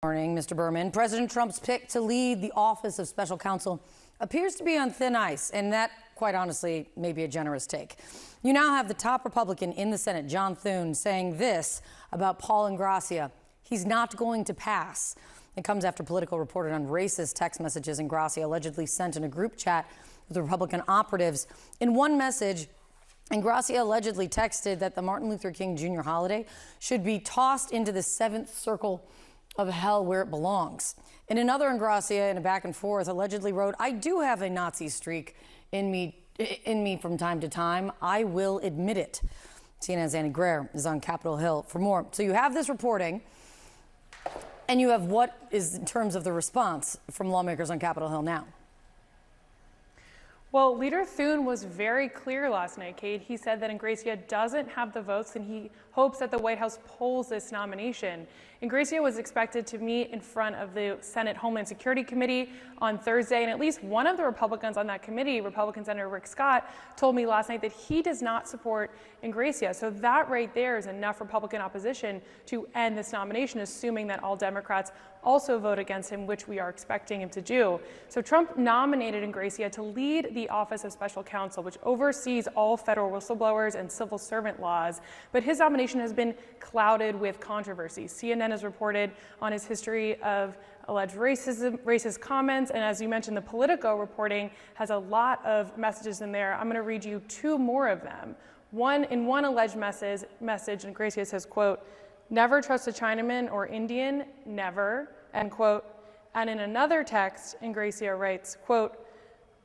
Morning, Mr. Berman. President Trump's pick to lead the Office of Special Counsel appears to be on thin ice, and that, quite honestly, may be a generous take. You now have the top Republican in the Senate, John Thune, saying this about Paul Ingrassia: he's not going to pass. It comes after Politico reported on racist text messages Ingrassia allegedly sent in a group chat with the Republican operatives. In one message, Ingrassia allegedly texted that the Martin Luther King Jr. holiday should be tossed into the seventh circle of hell where it belongs. In another, Ingrassia, in a back and forth, allegedly wrote, "I do have a Nazi streak in me from time to time. I will admit it." CNN's Annie Greer is on Capitol Hill for more. So you have this reporting, and you have what is in terms of the response from lawmakers on Capitol Hill now. Well, Leader Thune was very clear last night, Kate. He said that Ingrassia doesn't have the votes, and he hopes that the White House pulls this nomination. Ingrassia was expected to meet in front of the Senate Homeland Security Committee on Thursday, and at least one of the Republicans on that committee, Republican Senator Rick Scott, told me last night that he does not support Ingrassia. So that right there is enough Republican opposition to end this nomination, assuming that all Democrats also vote against him, which we are expecting him to do. So Trump nominated Ingrassia to lead the Office of Special Counsel, which oversees all federal whistleblowers and civil servant laws. But his nomination has been clouded with controversy. CNN has reported on his history of alleged racist comments, and as you mentioned, the Politico reporting has a lot of messages in there. I'm going to read you two more of them. In one alleged message, Ingrassia says, quote, "Never trust a Chinaman or Indian, never," end quote. And in another text, Ingrassia writes, quote,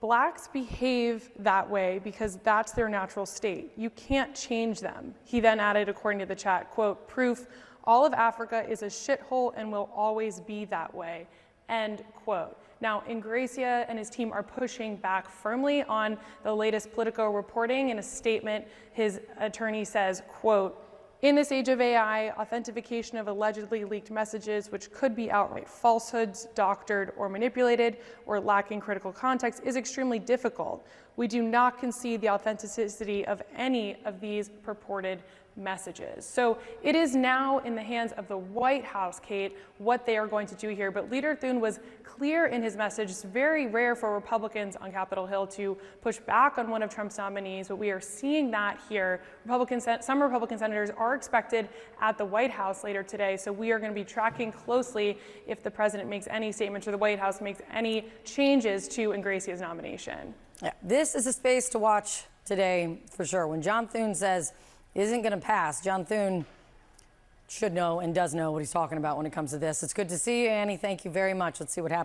"Blacks behave that way because that's their natural state. You can't change them." He then added, according to the chat, quote, "Proof, all of Africa is a shithole and will always be that way," end quote. Now, Ingrassia and his team are pushing back firmly on the latest Politico reporting. In a statement, his attorney says, quote, "In this age of AI, authentication of allegedly leaked messages, which could be outright falsehoods, doctored or manipulated, or lacking critical context, is extremely difficult. We do not concede the authenticity of any of these purported messages." So it is now in the hands of the White House, Kate, what they are going to do here. But Leader Thune was clear in his message. It's very rare for Republicans on Capitol Hill to push back on one of Trump's nominees, but we are seeing that here. Some Republican senators are expected at the White House later today, so we are going to be tracking closely if the president makes any statements or the White House makes any changes to Ingrassia's nomination. Yeah, this is a space to watch today for sure. When John Thune says isn't going to pass, John Thune should know and does know what he's talking about when it comes to this. It's good to see you, Annie. Thank you very much. Let's see what happens.